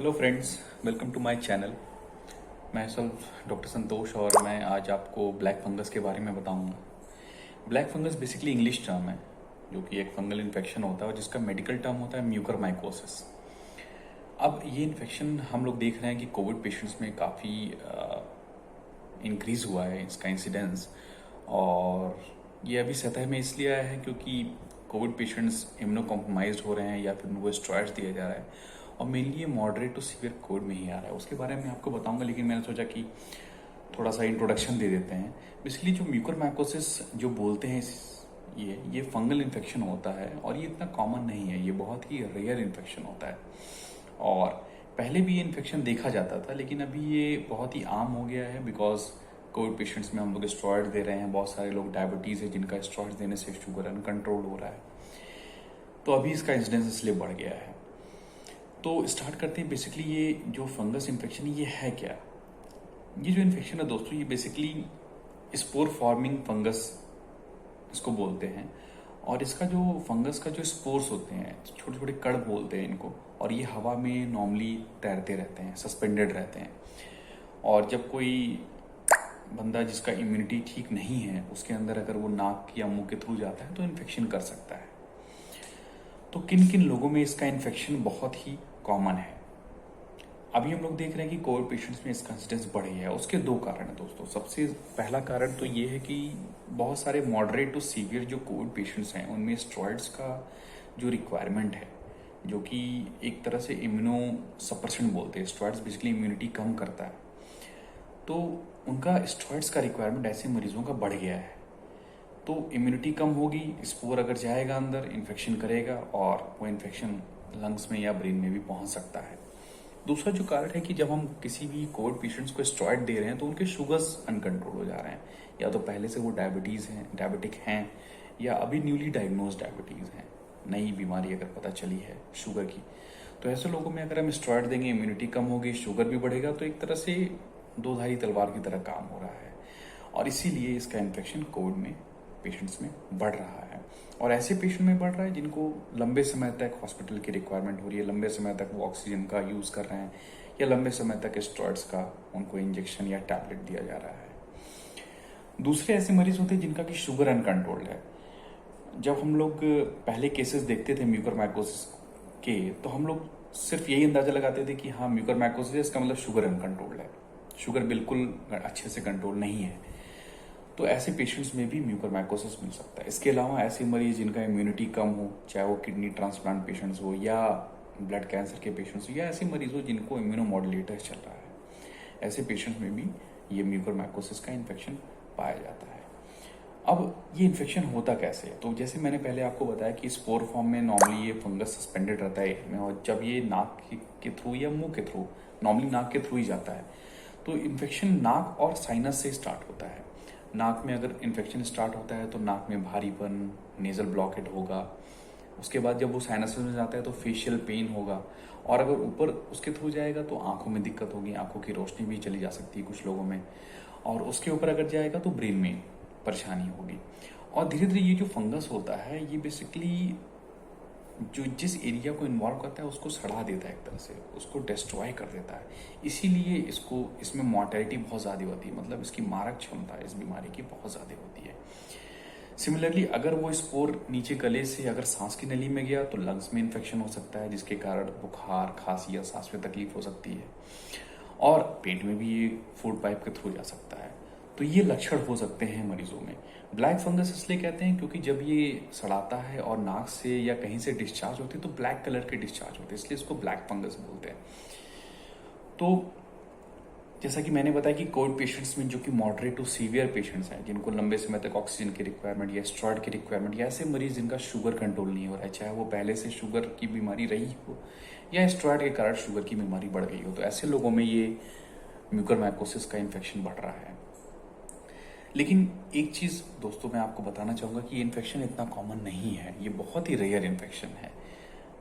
Hello friends, welcome to my channel. मैं self doctor Santosh और मैं आज आपको ब्लैक फंगस के बारे में बताऊंगा। Black fungus basically English term है जो कि एक फंगल इन्फेक्शन होता है और जिसका मेडिकल टर्म होता है म्यूकरमाइकोसिस। अब ये इन्फेक्शन हम लोग देख रहे हैं कि कोविड पेशेंट्स में काफ़ी इंक्रीज़ हुआ है इसका इंसिडेंस। और ये अभी सतह में इसलिए आया है क्योंकि कोविड पेशेंट्स इम्यूनो कॉम्प्रोमाइज्ड हो रहे हैं या फिर उनको स्टेरॉइड्स दिया जा रहा है और मेनली ये मॉडरेट टू सीवियर कोविड में ही आ रहा है। उसके बारे में आपको बताऊंगा, लेकिन मैंने सोचा कि थोड़ा सा इंट्रोडक्शन दे देते हैं। बेसिकली जो म्यूकरमाइकोसिस जो बोलते हैं ये फंगल इन्फेक्शन होता है और ये इतना कॉमन नहीं है, ये बहुत ही रेयर इन्फेक्शन होता है। और पहले भी ये इन्फेक्शन देखा जाता था लेकिन अभी ये बहुत ही आम हो गया है बिकॉज कोविड पेशेंट्स में हम लोग स्टेरॉइड दे रहे हैं। बहुत सारे लोग डायबिटीज़ है जिनका स्टेरॉइड देने से शुगर अनकंट्रोल हो रहा है, तो अभी इसका इंसिडेंस इसलिए बढ़ गया है। तो स्टार्ट करते हैं। बेसिकली ये जो फंगस इन्फेक्शन ये है क्या? ये जो इन्फेक्शन है दोस्तों, ये बेसिकली स्पोर फॉर्मिंग फंगस इसको बोलते हैं। और इसका जो फंगस का जो स्पोर्स होते हैं, छोटे छोटे कण बोलते हैं इनको, और ये हवा में नॉर्मली तैरते रहते हैं, सस्पेंडेड रहते हैं। और जब कोई बंदा जिसका इम्यूनिटी ठीक नहीं है उसके अंदर अगर वो नाक या मुंह के थ्रू जाता है तो इन्फेक्शन कर सकता है। तो किन किन लोगों में इसका इन्फेक्शन बहुत ही कॉमन है? अभी हम लोग देख रहे हैं कि कोविड पेशेंट्स में इसका इंसिडेंस बढ़ गया है। उसके दो कारण हैं दोस्तों। सबसे पहला कारण तो ये है कि बहुत सारे मॉडरेट टू सीवियर जो कोविड पेशेंट्स हैं उनमें स्टेरॉइड्स का जो रिक्वायरमेंट है, जो कि एक तरह से इम्यूनो सप्रेशन बोलते हैं। स्टेरॉइड्स बेसिकली इम्यूनिटी कम करता है, तो उनका स्टेरॉइड्स का रिक्वायरमेंट ऐसे मरीजों का बढ़ गया है। तो इम्यूनिटी कम होगी, स्पोर अगर जाएगा अंदर इन्फेक्शन करेगा और वो इन्फेक्शन लंग्स में या ब्रेन में भी पहुंच सकता है। दूसरा जो कारण है कि जब हम किसी भी कोविड पेशेंट्स को स्टेरॉइड दे रहे हैं तो उनके शुगर्स अनकंट्रोल हो जा रहे हैं, या तो पहले से वो डायबिटिक हैं या अभी न्यूली डायग्नोज डायबिटीज़ हैं, नई बीमारी अगर पता चली है शुगर की। तो ऐसे लोगों में अगर हम स्टेरॉइड देंगे, इम्यूनिटी कम होगी, शुगर भी बढ़ेगा, तो एक तरह से दो-धारी तलवार की तरह काम हो रहा है। और इसीलिए इसका इन्फेक्शन कोविड में पेशेंट्स में बढ़ रहा है। और ऐसे पेशेंट में बढ़ रहा है जिनको लंबे समय तक हॉस्पिटल की रिक्वायरमेंट हो रही है, लंबे समय तक वो ऑक्सीजन का यूज़ कर रहे हैं, या लंबे समय तक स्टेरॉइड्स का उनको इंजेक्शन या टैबलेट दिया जा रहा है। दूसरे ऐसे मरीज होते हैं जिनका कि शुगर अनकंट्रोल्ड है। जब हम लोग पहले केसेस देखते थे म्यूकरमाइकोसिस के, तो हम लोग सिर्फ यही अंदाजा लगाते थे कि हाँ म्यूकरमाइकोसिस इसका मतलब शुगर अनकंट्रोल्ड है, शुगर बिल्कुल अच्छे से कंट्रोल नहीं है। तो ऐसे पेशेंट्स में भी म्यूकरमाइकोसिस मिल सकता है। इसके अलावा ऐसे मरीज जिनका इम्यूनिटी कम हो, चाहे वो किडनी ट्रांसप्लांट पेशेंट्स हो या ब्लड कैंसर के पेशेंट्स हो, या ऐसे मरीज हो जिनको इम्यूनोमॉड्यूलेटर चल रहा है, ऐसे पेशेंट्स में भी ये म्यूकरमाइकोसिस का इन्फेक्शन पाया जाता है। अब ये इन्फेक्शन होता कैसे है? तो जैसे मैंने पहले आपको बताया कि स्पोर फॉर्म में नॉर्मली ये फंगस सस्पेंडेड रहता है एयर में, और जब ये नाक के थ्रू या मुंह के थ्रू, नॉर्मली नाक के थ्रू ही जाता है, तो इन्फेक्शन नाक और साइनस से स्टार्ट होता है। नाक में अगर इन्फेक्शन स्टार्ट होता है तो नाक में भारीपन, नेजल ब्लॉकेट होगा। उसके बाद जब वो साइनस में जाता है तो फेशियल पेन होगा, और अगर ऊपर उसके थ्रू जाएगा तो आंखों में दिक्कत होगी, आंखों की रोशनी भी चली जा सकती है कुछ लोगों में, और उसके ऊपर अगर जाएगा तो ब्रेन में परेशानी होगी। और धीरे धीरे ये जो फंगस होता है ये बेसिकली जो जिस एरिया को इन्वॉल्व करता है उसको सड़ा देता है, एक तरह से उसको डिस्ट्रॉय कर देता है। इसीलिए इसमें मॉर्टेलिटी बहुत ज़्यादा होती है, मतलब इसकी मारक क्षमता इस बीमारी की बहुत ज़्यादा होती है। सिमिलरली अगर वो स्पोर नीचे गले से अगर सांस की नली में गया तो लंग्स में इन्फेक्शन हो सकता है, जिसके कारण बुखार, खांसी या सांस में तकलीफ हो सकती है, और पेट में भी ये फूड पाइप के थ्रू जा सकता है। तो ये लक्षण हो सकते हैं मरीजों में। ब्लैक फंगस इसलिए कहते हैं क्योंकि जब ये सड़ाता है और नाक से या कहीं से डिस्चार्ज होती है तो ब्लैक कलर के डिस्चार्ज होते हैं, इसलिए इसको ब्लैक फंगस बोलते हैं। तो जैसा कि मैंने बताया कि कोविड पेशेंट्स में जो कि मॉडरेट टू सीवियर पेशेंट्स हैं, जिनको लंबे समय तक ऑक्सीजन की रिक्वायरमेंट या स्टेरॉइड की रिक्वायरमेंट, या ऐसे मरीज जिनका शुगर कंट्रोल नहीं हो रहा है, चाहे वो पहले से शुगर की बीमारी रही हो या स्टेरॉइड के कारण शुगर की बीमारी बढ़ गई हो, तो ऐसे लोगों में ये म्यूकरमाइकोसिस का इन्फेक्शन बढ़ रहा है। लेकिन एक चीज़ दोस्तों मैं आपको बताना चाहूँगा कि ये इन्फेक्शन इतना कॉमन नहीं है, ये बहुत ही रेयर इन्फेक्शन है।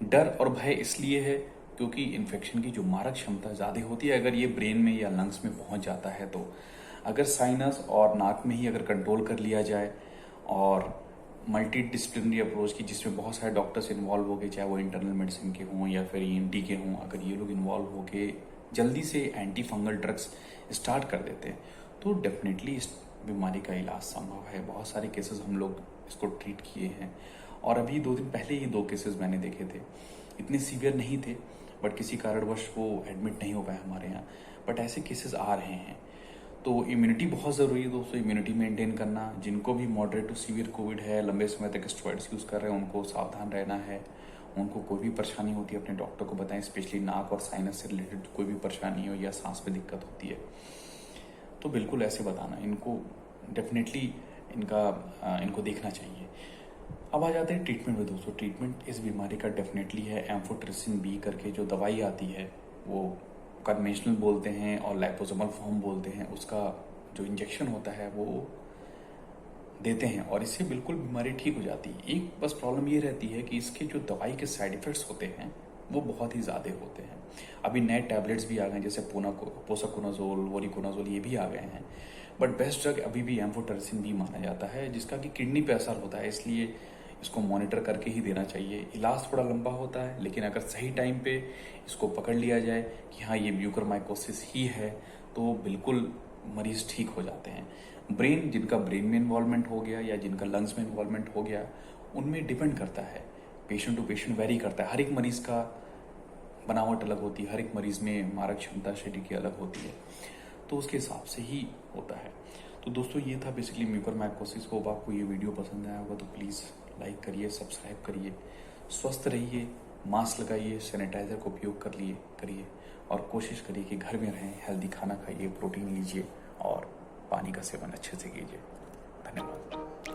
डर और भय इसलिए है क्योंकि इन्फेक्शन की जो मारक क्षमता ज़्यादा होती है अगर ये ब्रेन में या लंग्स में पहुंच जाता है तो। अगर साइनस और नाक में ही अगर कंट्रोल कर लिया जाए और मल्टी डिसिप्लिनरी अप्रोच की, जिसमें बहुत सारे डॉक्टर्स इन्वॉल्व हो गए, चाहे वो इंटरनल मेडिसिन के हों या फिर ईएनटी के हों। अगर ये लोग इन्वॉल्व हो के जल्दी से एंटी फंगल ड्रग्स स्टार्ट कर देते हैं तो डेफिनेटली इस बीमारी का इलाज संभव है। बहुत सारे केसेस हम लोग इसको ट्रीट किए हैं, और अभी 2 दिन पहले ही 2 केसेस मैंने देखे थे। इतने सीवियर नहीं थे, बट किसी कारणवश वो एडमिट नहीं हो पाए हमारे यहाँ, बट ऐसे केसेस आ रहे हैं। तो इम्यूनिटी बहुत ज़रूरी है दोस्तों, इम्यूनिटी मेंटेन करना। जिनको भी मॉडरेट टू सीवियर कोविड है, लंबे समय तक स्टेरॉइड्स यूज़ कर रहे हैं, उनको सावधान रहना है। उनको कोई भी परेशानी होती है अपने डॉक्टर को बताएं, स्पेशली नाक और साइनस से रिलेटेड कोई भी परेशानी हो या सांस में दिक्कत होती है तो बिल्कुल ऐसे बताना। इनको डेफिनेटली इनको देखना चाहिए। अब आ जाते हैं ट्रीटमेंट में दोस्तों। ट्रीटमेंट इस बीमारी का डेफिनेटली है एम्फोटेरिसिन बी करके जो दवाई आती है, वो कन्वेंशनल बोलते हैं और लाइपोसोमल फॉर्म बोलते हैं। उसका जो इंजेक्शन होता है वो देते हैं और इससे बिल्कुल बीमारी ठीक हो जाती है। एक बस प्रॉब्लम ये रहती है कि इसके जो दवाई के साइड इफेक्ट्स होते हैं वो बहुत ही ज़्यादा होते हैं। अभी नए टैबलेट्स भी आ गए, जैसे पोसाकोनाजोल, वोरिकोनाजोल, ये भी आ गए हैं। बट बेस्ट ड्रग अभी भी एम्फोटेरिसिन भी माना जाता है, जिसका कि किडनी पे असर होता है, इसलिए इसको मॉनिटर करके ही देना चाहिए। इलाज थोड़ा लंबा होता है, लेकिन अगर सही टाइम पे इसको पकड़ लिया जाए कि हाँ ये म्यूकरमाइकोसिस ही है, तो बिल्कुल मरीज ठीक हो जाते हैं। ब्रेन, जिनका ब्रेन में इन्वॉल्वमेंट हो गया या जिनका लंग्स में इन्वॉल्वमेंट हो गया, उनमें डिपेंड करता है, पेशेंट टू पेशेंट वेरी करता है। हर एक मरीज का बनावट अलग होती है, हर एक मरीज में मारक क्षमता शरीर की अलग होती है, तो उसके हिसाब से ही होता है। तो दोस्तों ये था बेसिकली म्यूकरमाइकोसिस। होप आपको ये वीडियो पसंद आया होगा तो प्लीज़ लाइक करिए, सब्सक्राइब करिए, स्वस्थ रहिए, मास्क लगाइए, सैनिटाइजर का उपयोग करिए और कोशिश करिए कि घर में रहें, हेल्दी खाना खाइए, प्रोटीन लीजिए और पानी का सेवन अच्छे से कीजिए। धन्यवाद।